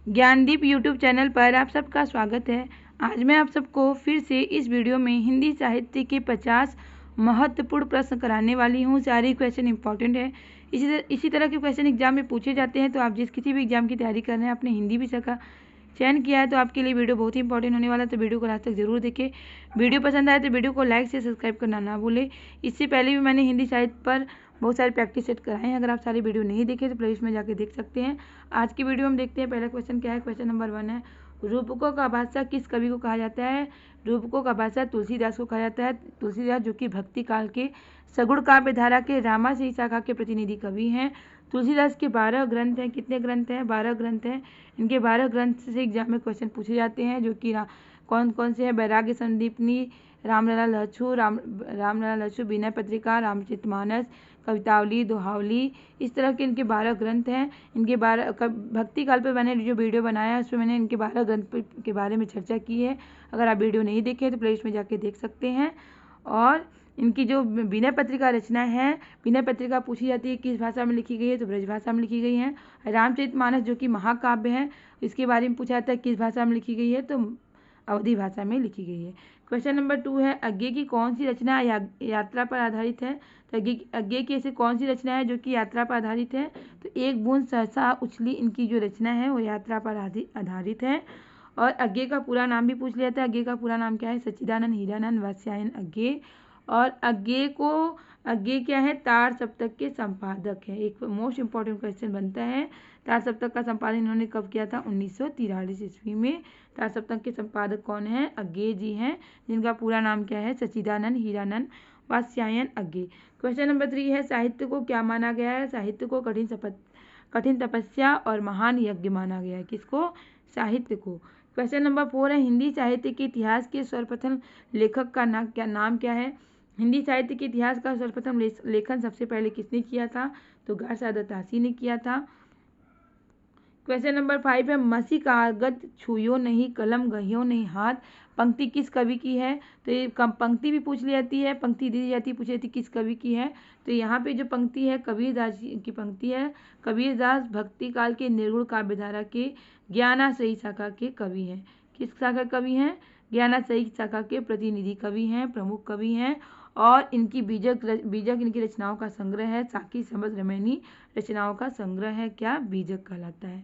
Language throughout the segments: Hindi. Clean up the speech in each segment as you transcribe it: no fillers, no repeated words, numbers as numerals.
ज्ञानदीप यूट्यूब चैनल पर आप सबका स्वागत है। आज मैं आप सबको फिर से इस वीडियो में हिंदी साहित्य के 50 महत्वपूर्ण प्रश्न कराने वाली हूँ। सारे क्वेश्चन इंपॉर्टेंट है। इसी तरह के क्वेश्चन एग्जाम में पूछे जाते हैं। तो आप जिस किसी भी एग्जाम की तैयारी कर रहे हैं, अपने हिंदी विषय का चयन किया है, तो आपके लिए वीडियो बहुत ही इंपॉर्टेंट होने वाला है। तो वीडियो को लास्ट तक जरूर देखें। वीडियो पसंद आए तो वीडियो को लाइक से सब्सक्राइब करना ना भूलें। इससे पहले भी मैंने हिंदी साहित्य पर बहुत सारे प्रैक्टिस सेट कराए हैं। अगर आप सारी वीडियो नहीं देखे तो प्लेलिस्ट में जाके देख सकते हैं। आज की वीडियो हम देखते हैं। पहला क्वेश्चन क्या है। क्वेश्चन नंबर 1 है, रूपकों का भाषा किस कवि को कहा जाता है। रूपकों का भाषा तुलसीदास को कहा जाता है। तुलसीदास जो कि भक्ति काल के सगुण काव्य धारा के रामाश्री शाखा के प्रतिनिधि कवि हैं। तुलसीदास के 12 ग्रंथ हैं। कितने ग्रंथ हैं? 12 ग्रंथ हैं। इनके 12 ग्रंथ से एग्जाम में क्वेश्चन पूछे जाते हैं, जो कि कौन कौन से हैं? वैराग्य संदीपनी, रामलला लहसू, विनय पत्रिका, रामचरितमानस, कवितावली, दोहावली, इस तरह के इनके 12 ग्रंथ हैं। इनके 12 भक्ति काल पर मैंने जो वीडियो बनाया है उसमें मैंने इनके 12 ग्रंथ के बारे में चर्चा की है। अगर आप वीडियो नहीं देखे तो प्लेलिस्ट में जाके देख सकते हैं। और इनकी जो विनय पत्रिका रचना है, विनय पत्रिका पूछी जाती है किस भाषा में लिखी गई है, तो ब्रज भाषा में लिखी गई है। रामचरितमानस जो कि महाकाव्य है, इसके बारे में पूछा जाता है किस भाषा में लिखी गई है, तो अवधी भाषा में लिखी गई है। क्वेश्चन नंबर 2 है, अज्ञे की कौन सी रचना यात्रा पर आधारित है। तो अज्ञे की ऐसी कौन सी रचना है जो कि यात्रा पर आधारित है, तो एक बूंद सहसा उछली, इनकी जो रचना है वो यात्रा पर आधारित है। और अज्ञे का पूरा नाम भी पूछ लिया था। अज्ञे का पूरा नाम क्या है? सच्चिदानंद हीरानंद वात्स्यायन अज्ञे। और अज्ञे क्या है? तार सप्तक के संपादक है। एक मोस्ट इंपॉर्टेंट क्वेश्चन बनता है, तार सप्तक का संपादन इन्होंने कब किया था? 1943 ईस्वी में। तार सप्तक के संपादक कौन है? अज्ञे जी हैं, जिनका पूरा नाम क्या है? सच्चिदानंद हीरानंद वात्स्यायन अज्ञे। क्वेश्चन नंबर 3 है, साहित्य को क्या माना गया है। साहित्य को कठिन तपस्या और महान यज्ञ माना गया है। किसको? साहित्य को। क्वेश्चन नंबर 4 है, हिंदी साहित्य के इतिहास के सर्वप्रथम लेखक का नाम क्या है। हिंदी साहित्य के इतिहास का सर्वप्रथम लेखन सबसे पहले किसने किया था? तो गारसादा तासी ने किया था। क्वेश्चन नंबर 5 है, मसी कागज छुयो नहीं, कलम गहियो नहीं हाथ, पंक्ति किस कवि की है। तो ये पंक्ति भी पूछ ली जाती है, पंक्ति दी जाती है, पूछी जाती है किस कवि की है। तो यहाँ पे जो पंक्ति है कबीरदास जी की पंक्ति है। कबीरदास भक्ति काल के निर्गुण काव्यधारा के ज्ञानाश्रयी शाखा के कवि हैं। किस शाखा कवि हैं? ज्ञानाश्रयी शाखा के प्रतिनिधि कवि हैं, प्रमुख कवि हैं। और इनकी बीजक इनकी रचनाओं का संग्रह है। साकी समझ रमैनी रचनाओं का संग्रह है, क्या? बीजक कहलाता है।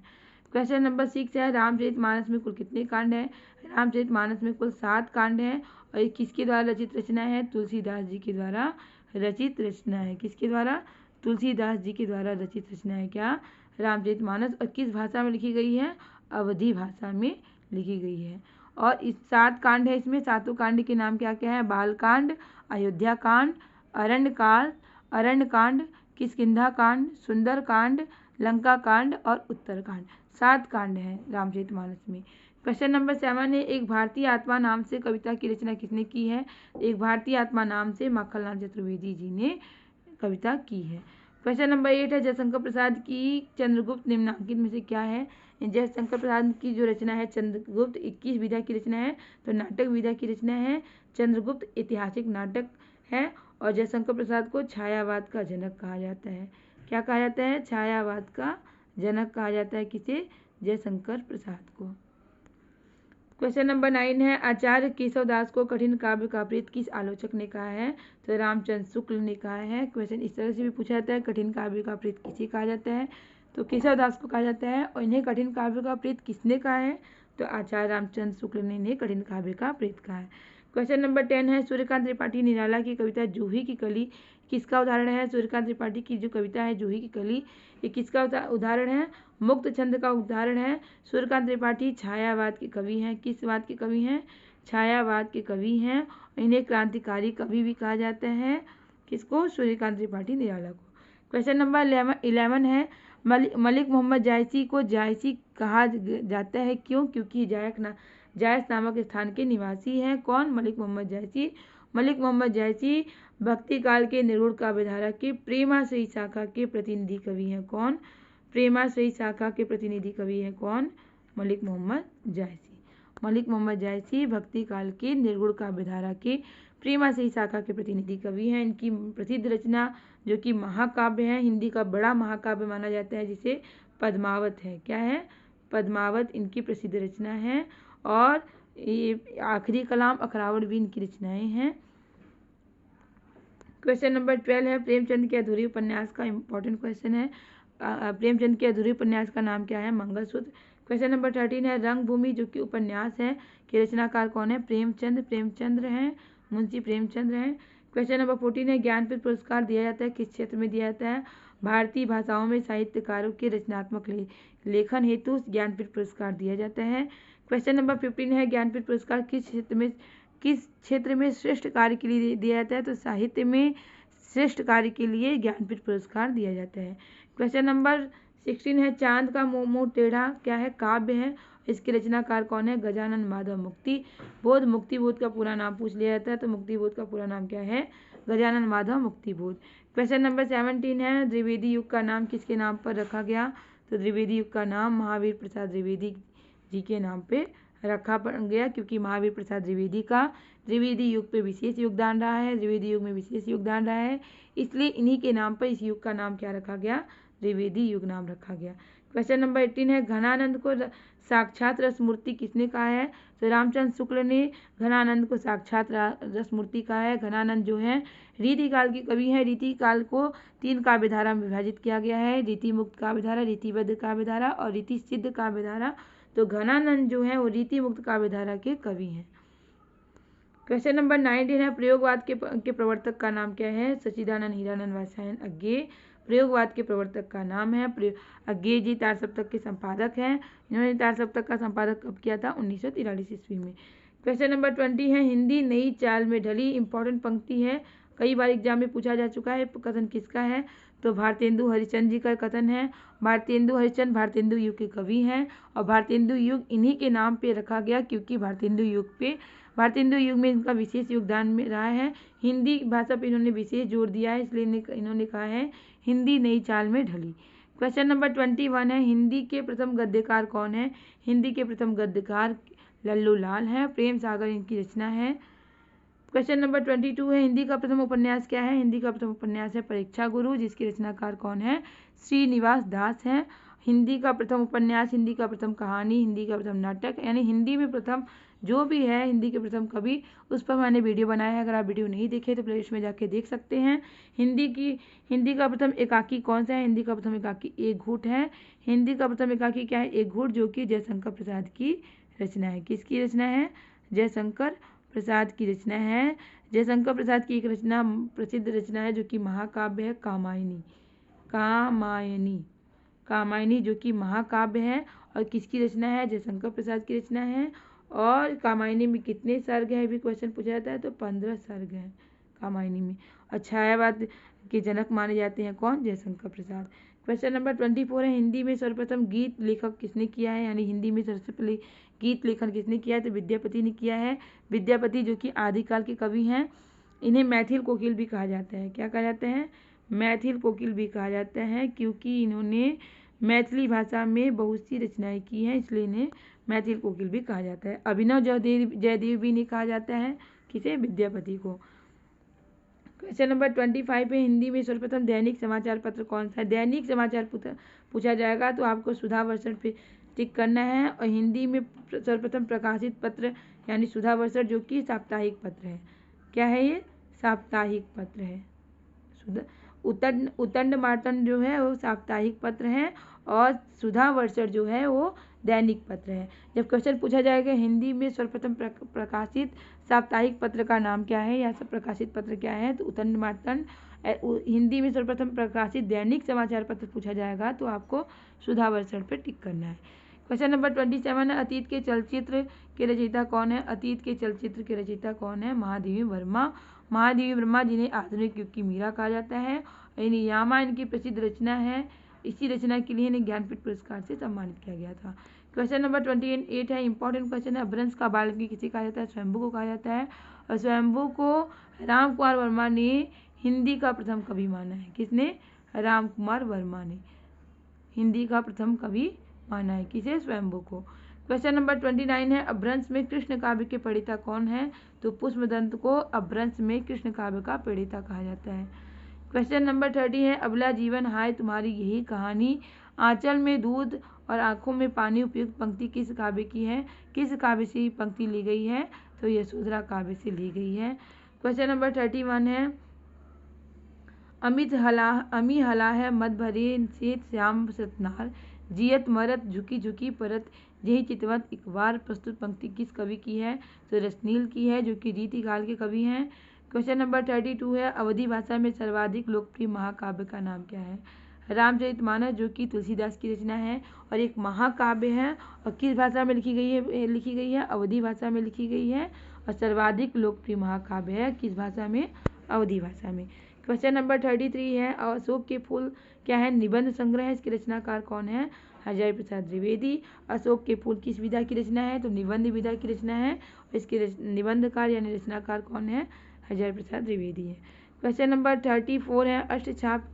क्वेश्चन नंबर 6 है, रामचरितमानस में कुल कितने कांड हैं। रामचरितमानस में कुल 7 कांड हैं। और ये किसके द्वारा रचित रचना है? तुलसीदास जी के द्वारा रचित रचना है। किसके द्वारा? तुलसीदास जी के द्वारा रचित रचना है, क्या? रामचरितमानस। और किस भाषा में लिखी गई है? अवधी भाषा में लिखी गई है। और इस 7 कांड है, इसमें 7 कांड के नाम क्या क्या है? बालकांड, अयोध्या कांड, अरण्य कांड, किष्किंधा कांड, सुंदर कांड, लंका कांड और उत्तर कांड। 7 कांड हैं रामचरितमानस में। क्वेश्चन नंबर 7 है, एक भारतीय आत्मा नाम से कविता की रचना किसने की है। एक भारतीय आत्मा नाम से माखनलाल चतुर्वेदी जी ने कविता की है। क्वेश्चन नंबर 8 है, जयशंकर प्रसाद की चंद्रगुप्त निम्नलिखित में से क्या है। जयशंकर प्रसाद की जो रचना है चंद्रगुप्त 21 विधा की रचना है, तो नाटक विधा की रचना है। चंद्रगुप्त ऐतिहासिक नाटक है। और जयशंकर प्रसाद को छायावाद का जनक कहा जाता है। क्या कहा जाता है? छायावाद का जनक कहा जाता है। किसे? जयशंकर प्रसाद को। क्वेश्चन नंबर 9 है, आचार्य केशवदास को कठिन काव्य का प्रीत किस आलोचक ने कहा है। तो रामचंद्र शुक्ल ने कहा है। क्वेश्चन इस तरह से भी पूछा जाता है, कठिन काव्य का प्रीत किसे कहा जाता है। तो केशवदास को कहा जाता है। और इन्हें कठिन काव्य का प्रीत किसने कहा है? तो आचार्य रामचंद्र शुक्ल ने इन्हें कठिन काव्य का प्रीत कहा है। क्वेश्चन नंबर 10 है, सूर्यकांत त्रिपाठी निराला की कविता जूही की कली किसका उदाहरण है। सूर्यकांत त्रिपाठी की जो कविता है जूही की कली, ये किसका उदाहरण है? मुक्त छंद का उदाहरण है। सूर्यकांत त्रिपाठी छायावाद के कवि हैं। किस वाद के कवि हैं? छायावाद के कवि हैं। इन्हें क्रांतिकारी कवि भी कहा जाता है। किसको? सूर्यकांत त्रिपाठी निराला को। क्वेश्चन नंबर 11 है, मलिक मोहम्मद जायसी को जायसी कहा जाता है, क्यों? क्योंकि जायस नामक स्थान के निवासी हैं। कौन? मलिक मोहम्मद जायसी। मलिक मोहम्मद जायसी भक्ति काल के निर्गुण काव्यधारा के प्रेमाश्रयी शाखा के प्रतिनिधि कवि हैं। कौन? प्रेमाश्रयी शाखा के प्रतिनिधि कवि हैं। कौन? मलिक मोहम्मद जायसी। मलिक मोहम्मद जायसी भक्ति काल के निर्गुण काव्यधारा के प्रेमाश्रयी शाखा के प्रतिनिधि कवि हैं। इनकी प्रसिद्ध रचना जो कि महाकाव्य है, हिंदी का बड़ा महाकाव्य माना जाता है, जिसे पद्मावत है। क्या है? पद्मावत इनकी प्रसिद्ध रचना है, और ये आखिरी कलाम अखरावट भी इनकी रचनाएं हैं। क्वेश्चन नंबर 12 है प्रेमचंद के अधूरी उपन्यास का इंपॉर्टेंट क्वेश्चन है। प्रेमचंद के अधूरी उपन्यास का नाम क्या है? मंगलसूत्र। क्वेश्चन नंबर 13 है रंगभूमि जो कि उपन्यास है के रचनाकार कौन है? प्रेमचंद्र हैं, मुंशी प्रेमचंद्र हैं। क्वेश्चन नंबर 14 है ज्ञानपीठ पुरस्कार दिया जाता है किस क्षेत्र में दिया जाता है? भारतीय भाषाओं में साहित्यकारों के रचनात्मक लेखन हेतु ज्ञानपीठ पुरस्कार दिया जाता है। क्वेश्चन नंबर 15 है ज्ञानपीठ पुरस्कार किस क्षेत्र में श्रेष्ठ कार्य के लिए दिया जाता है? तो साहित्य में श्रेष्ठ कार्य के लिए ज्ञानपीठ पुरस्कार दिया जाता है। क्वेश्चन नंबर 16 है चांद का मुंह टेढ़ा क्या है? काव्य है। इसके रचनाकार कौन है? गजानन माधव। मुक्तिबोध का पूरा नाम पूछ लिया जाता है, तो मुक्तिबोध का पूरा नाम क्या है? गजानन माधव मुक्तिबोध। क्वेश्चन नंबर 17 है द्विवेदी युग का नाम किसके नाम पर रखा गया? तो द्विवेदी युग का नाम महावीर प्रसाद द्विवेदी जी के नाम पे रखा गया, क्योंकि महावीर प्रसाद द्विवेदी का द्विवेदी युग पे विशेष योगदान रहा है, द्विवेदी युग में विशेष योगदान रहा है, इसलिए इन्हीं के नाम पर इस युग का नाम क्या रखा गया? द्विवेदी युग नाम रखा गया। क्वेश्चन नंबर 18 है घनानंद को साक्षात रसमूर्ति किसने कहा है? तो रामचंद्र शुक्ल ने घनानंद को साक्षात रसमूर्ति कहा है। घनानंद जो है रीतिकाल के कवि हैं। रीतिकाल को 3 काव्यधारा में विभाजित किया गया है, रीति मुक्त काव्यधारा, रीतिबद्ध काव्यधारा और रीति सिद्ध काव्यधारा। तो घनानंद जो है वो रीति मुक्त काव्यधारा के कवि हैं। क्वेश्चन नंबर 19 है प्रयोगवाद के प्रवर्तक का नाम क्या है? सच्चिदानंद हीरानंद वात्स्यायन अज्ञेय प्रयोगवाद के प्रवर्तक का नाम है। अज्ञेय जी तारसप्तक के संपादक हैं। इन्होंने तारसप्तक का संपादक कब किया था? 1943 ईस्वी में। क्वेश्चन नंबर 20 है हिंदी नई चाल में ढली। इंपॉर्टेंट पंक्ति है, कई बार एग्जाम में पूछा जा चुका है। कथन किसका है? तो भारतेंदु हरिश्चंद्र जी का कथन है। भारतेंदु हरिश्चंद्र भारतेंदु युग के कवि हैं, और भारतेंदु युग इन्हीं के नाम पे रखा गया क्योंकि भारतेंदु युग में इनका विशेष योगदान में रहा है। हिंदी भाषा पर इन्होंने विशेष जोर दिया है, इसलिए इन्होंने कहा है हिंदी नई चाल में ढली। क्वेश्चन नंबर 21 है हिंदी के प्रथम गद्यकार कौन है? हिंदी के प्रथम गद्यकार लल्लू लाल हैं। प्रेम सागर इनकी रचना है। क्वेश्चन नंबर 22 है हिंदी का प्रथम उपन्यास क्या है? हिंदी का प्रथम उपन्यास है परीक्षा गुरु, जिसके रचनाकार कौन है? श्रीनिवास दास हैं। हिंदी का प्रथम उपन्यास, हिंदी का प्रथम कहानी, हिंदी का प्रथम नाटक, यानी हिंदी में प्रथम जो भी है हिंदी के प्रथम कवि, उस पर मैंने वीडियो बनाया है। अगर आप वीडियो नहीं देखे तो प्लेलिस्ट में जाके देख सकते हैं। हिंदी का प्रथम एकाकी कौन सा है? हिंदी का प्रथम एकाकी एक घूट है। हिंदी का प्रथम एकाकी क्या है? एक घूट, जो कि जयशंकर प्रसाद की रचना है। किसकी रचना है? जयशंकर प्रसाद की रचना है। जयशंकर प्रसाद की एक रचना प्रसिद्ध रचना है जो कि महाकाव्य है, कामायनी जो कि महाकाव्य है। और किसकी रचना है? जयशंकर प्रसाद की रचना है। और कामायनी में कितने सर्ग है भी क्वेश्चन पूछा जाता है, तो 15 सर्ग हैं कामायनी में। और छायावाद के जनक माने जाते हैं कौन? जयशंकर प्रसाद। क्वेश्चन नंबर 24 है हिंदी में सर्वप्रथम गीत लेखक किसने किया है? यानी हिंदी में सबसे पहले गीत लेखन किसने किया है? तो विद्यापति ने किया है। विद्यापति जो कि आदिकाल के कवि हैं। इन्हें मैथिल कोकिल भी कहा जाता है। क्या कहा जाता है? मैथिल कोकिल भी कहा जाता है, क्योंकि इन्होंने मैथिली भाषा में बहुत सी रचनाएं की हैं, इसलिए इन्हें मैथिल कोकिल भी कहा जाता है। अभिनव जयदेव भी नहीं कहा जाता है। किसे? विद्यापति को। क्वेश्चन नंबर 25 है हिंदी में सर्वप्रथम दैनिक समाचार पत्र कौन सा है? दैनिक समाचार पूछा जाएगा तो आपको सुधा वर्षण पे टिक करना है। और हिंदी में सर्वप्रथम प्रकाशित पत्र यानी सुधा वर्षण, जो कि साप्ताहिक पत्र है। क्या है ये? साप्ताहिक पत्र है। उतंड मार्तंड जो है वो साप्ताहिक पत्र है, और सुधा वर्षण जो है वो दैनिक पत्र है। जब क्वेश्चन पूछा जाएगा हिंदी में सर्वप्रथम प्रकाशित साप्ताहिक पत्र का नाम क्या है या प्रकाशित पत्र क्या है, तो उतंड मार्तंड। हिंदी में सर्वप्रथम प्रकाशित दैनिक समाचार पत्र पूछा जाएगा तो आपको सुधा वर्षण पर टिक करना है। क्वेश्चन नंबर 27 है अतीत के चलचित्र के रचयिता कौन है? अतीत के चलचित्र के रचयिता कौन है? महादेवी वर्मा जिन्हें आधुनिक युग की मीरा कहा जाता है। यामा इनकी प्रसिद्ध रचना है। इसी रचना के लिए इन्हें ज्ञानपीठ पुरस्कार से सम्मानित किया गया था। क्वेश्चन नंबर 28 है इंपॉर्टेंट क्वेश्चन है अपभ्रंश का बाल्मीकि किसे कहा जाता है? स्वयंभू को कहा जाता है। और स्वयंभू को राम कुमार वर्मा ने हिंदी का प्रथम कवि माना है। किसने? राम कुमार वर्मा ने हिंदी का प्रथम कवि माना है। किसे? स्वयंभू को। क्वेश्चन नंबर 29 है अपभ्रंश में कृष्ण काव्य के प्रणेता कौन है? तो पुष्पदंत को अपभ्रंश में कृष्ण काव्य का प्रणेता कहा जाता है। क्वेश्चन नंबर 30 है अबला जीवन हाय तुम्हारी यही कहानी, आंचल में दूध और आंखों में पानी उपयुक्त पंक्ति किस काव्य की है, किस काव्य से पंक्ति ली गई है, तो यशोधरा काव्य से ली गई है। क्वेश्चन नंबर 31 है अमी हला है मद भरे से श्याम सतनार जियत मरत झुकी झुकी परत यही चितवत इकबार प्रस्तुत पंक्ति किस कवि की है, तो रसनील की है, जो कि रीतिकाल के कवि हैं। क्वेश्चन नंबर 32 है अवधी भाषा में सर्वाधिक लोकप्रिय महाकाव्य का नाम क्या है, रामचरितमानस, जो कि तुलसीदास की रचना है और एक महाकाव्य है, और किस भाषा में लिखी गई है अवधी भाषा में लिखी गई है, और सर्वाधिक लोकप्रिय महाकाव्य है किस भाषा में, अवधी भाषा में। क्वेश्चन नंबर 33 है अशोक के फूल क्या है, निबंध संग्रह है, इसके रचनाकार कौन है, हजारी प्रसाद द्विवेदी। अशोक के फूल किस विधा की रचना है, तो निबंध विधा की रचना है, और इसके निबंधकार यानी रचनाकार कौन है, हजारी प्रसाद द्विवेदी है। क्वेश्चन नंबर 34 है अष्टछाप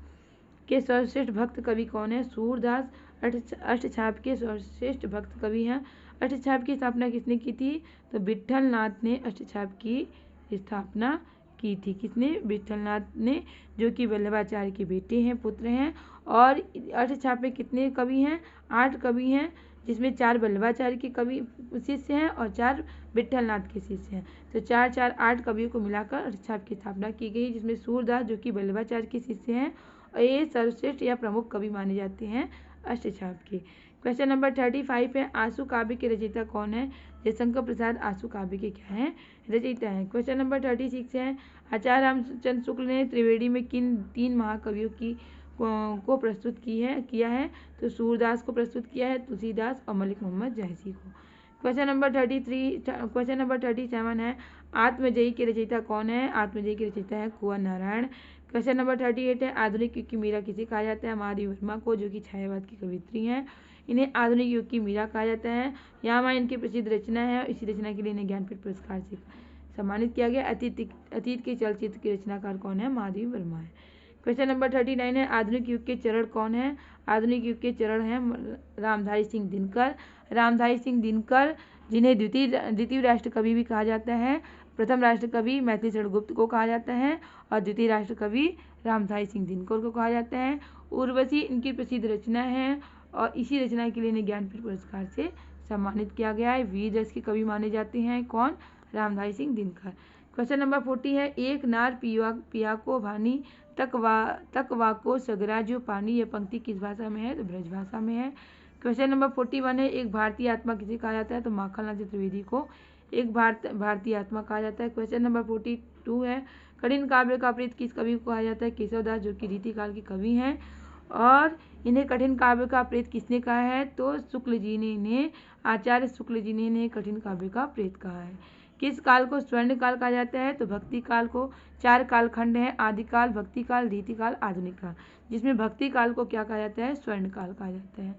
के सर्वश्रेष्ठ भक्त कवि कौन है, सूरदास अष्टछाप के सर्वश्रेष्ठ भक्त कवि हैं। अष्टछाप की स्थापना किसने की थी, तो विट्ठल नाथ ने अष्टछाप की स्थापना की थी। किसने, विट्ठल नाथ ने, जो कि वल्लभाचार्य के बेटे हैं, पुत्र हैं। और अष्टछाप में कितने कवि हैं, 8 कवि हैं, जिसमें 4 वल्लभाचार्य के कवि शिष्य हैं और 4 विट्ठल नाथ के शिष्य हैं। तो 4 8 कवियों को मिलाकर अष्टछाप की स्थापना की गई, जिसमें सूरदास, जो कि वल्लभाचार्य के शिष्य हैं, और ये सर्वश्रेष्ठ या प्रमुख कवि माने जाते हैं अष्टछाप के। क्वेश्चन नंबर 35 है आंसू काव्य के रचयिता कौन है, जयशंकर प्रसाद आंसू काव्य के क्या हैं, रचयिता हैं। क्वेश्चन नंबर 36 है आचार्य रामचंद्र शुक्ल ने त्रिवेणी में किन 3 महाकवियों की को प्रस्तुत किया है, तो सूरदास को प्रस्तुत किया है, तुलसीदास और मलिक मोहम्मद जयसी को। क्वेश्चन नंबर 37 है आत्मजयी के रचयिता कौन है, आत्मजयी के रचयिता है कुंवर नारायण। क्वेश्चन नंबर 38 है आधुनिक युग की मीरा किसे कहा जाता है, महादेवी वर्मा को, जो कि छायावाद की कवित्री हैं। इन्हें आधुनिक युग की मीरा कहा जाता है। यहाँ इनकी प्रसिद्ध रचना है, इसी रचना के लिए इन्हें ज्ञानपीठ पुरस्कार से सम्मानित किया गया। अतीत के चलचित्र की रचनाकार कौन है, महादेवी वर्मा है। क्वेश्चन नंबर 39 है आधुनिक युग के चरण कौन है, आधुनिक युग के चरण हैं रामधारी सिंह दिनकर। रामधारी सिंह दिनकर, जिन्हें द्वितीय राष्ट्र कवि भी कहा जाता है, प्रथम राष्ट्र कवि मैथिली शरण गुप्त को कहा जाता है, और द्वितीय राष्ट्र कवि रामधारी सिंह दिनकर को कहा जाता है। उर्वशी इनकी प्रसिद्ध रचना है, और इसी रचना के लिए इन्हें ज्ञानपीठ पुरस्कार से सम्मानित किया गया है। वीर रस के कवि माने जाते हैं कौन, रामधारी सिंह दिनकर। क्वेश्चन नंबर 40 है एक नार पिया को भानी तक वाको सगरा जो पानी, यह पंक्ति किस भाषा में है, तो ब्रज भाषा में है। क्वेश्चन नंबर 41 है एक भारतीय आत्मा किसे कहा जाता है, तो माखनलाल चतुर्वेदी को एक भारतीय आत्मा कहा जाता है। क्वेश्चन नंबर 42 है कठिन काव्य का प्रीत किस कवि को कहा जाता है, केशवदास, जो कि रीतिकाल के कवि हैं। और इन्हें कठिन काव्य का प्रेत किसने कहा है, तो शुक्ल जी ने इन्हें, आचार्य शुक्ल जी ने इन्हें कठिन काव्य का प्रेत कहा है। किस काल को स्वर्ण काल कहा जाता है, तो भक्ति काल को। 4 कालखंड हैं, आदिकाल, भक्ति काल, रीतिकाल, आधुनिक काल, जिसमें भक्ति काल को क्या कहा जाता है, स्वर्ण काल कहा जाता है।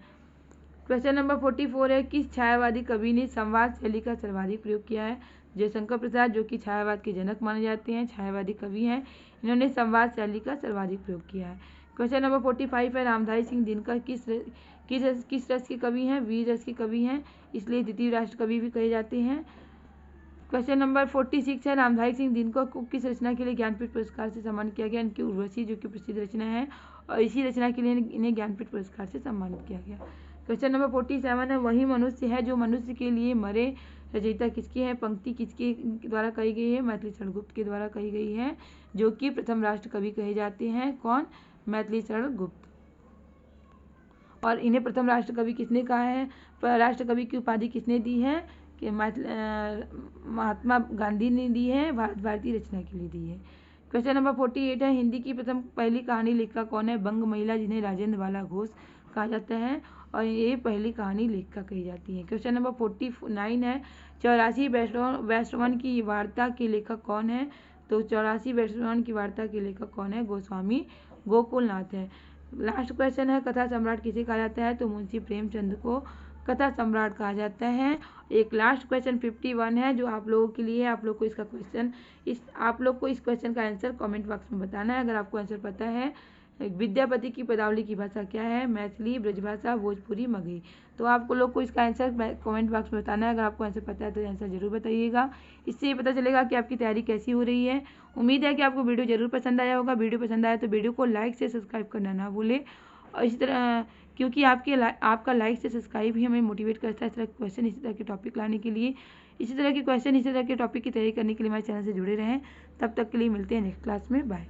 क्वेश्चन नंबर 44 है किस छायावादी कवि ने संवाद शैली का सर्वाधिक प्रयोग किया है, जयशंकर प्रसाद, जो कि छायावाद के जनक माने जाते हैं, छायावादी कवि हैं, इन्होंने संवाद शैली का सर्वाधिक प्रयोग किया है। क्वेश्चन नंबर 45 है रामधारी सिंह दिनकर किस रस के कवि हैं, वीर रस के कवि हैं, इसलिए द्वितीय राष्ट्र कवि भी कहे जाते हैं। क्वेश्चन नंबर 46 है रामधारी सिंह दिनकर को किस रचना के लिए ज्ञानपीठ पुरस्कार से सम्मानित किया गया, इनकी उर्वशी, जो कि प्रसिद्ध रचना है, और इसी रचना के लिए इन्हें ज्ञानपीठ पुरस्कार से सम्मानित किया गया। क्वेश्चन नंबर 47 है वही मनुष्य है जो मनुष्य के लिए मरे, रचयिता किसकी है, पंक्ति किसके द्वारा कही गई है, मैथिली शरण गुप्त के द्वारा कही गई है, जो कि प्रथम राष्ट्र कवि कहे जाते हैं कौन, मैथिली शरण गुप्त। और इन्हें प्रथम राष्ट्र कवि किसने कहा है, राष्ट्र कवि की उपाधि किसने दी है, कि महात्मा गांधी ने दी है, भारतीय रचना के लिए दी है। क्वेश्चन नंबर 48 है हिंदी की पहली कहानी लेखिका कौन है, बंग महिला, जिन्हें राजेंद्र बाला घोष कहा जाता है, और ये पहली कहानी लेखिका कही जाती है। क्वेश्चन नंबर 49 है 84 वैष्णवन की वार्ता के लेखक कौन है, तो 84 वैष्णवन की वार्ता के लेखक कौन है, गोस्वामी गोकुलनाथ है। लास्ट क्वेश्चन है कथा सम्राट किसे कहा जाता है, तो मुंशी प्रेमचंद को कथा सम्राट कहा जाता है। एक लास्ट क्वेश्चन 51 है जो आप लोगों के लिए, आप लोग को इस क्वेश्चन का आंसर कमेंट बॉक्स में बताना है। अगर आपको आंसर पता है, विद्यापति की पदावली की भाषा क्या है, मैथिली, ब्रजभाषा, भोजपुरी, मगही। तो आपको लोग को इसका आंसर कमेंट बॉक्स में बताना है। अगर आपको आंसर पता है तो आंसर जरूर बताइएगा, इससे ये पता चलेगा कि आपकी तैयारी कैसी हो रही है। उम्मीद है कि आपको वीडियो जरूर पसंद आया होगा। वीडियो पसंद आया तो वीडियो को लाइक से सब्सक्राइब करना ना भूलें, और इसी तरह क्योंकि आपका लाइक से सब्सक्राइब ही हमें मोटिवेट करता है इस तरह के क्वेश्चन, इसी तरह के टॉपिक लाने के लिए। इसी तरह के क्वेश्चन, इसी तरह के टॉपिक की तैयारी करने के लिए हमारे चैनल से जुड़े रहें। तब तक के लिए मिलते हैं नेक्स्ट क्लास में। बाय।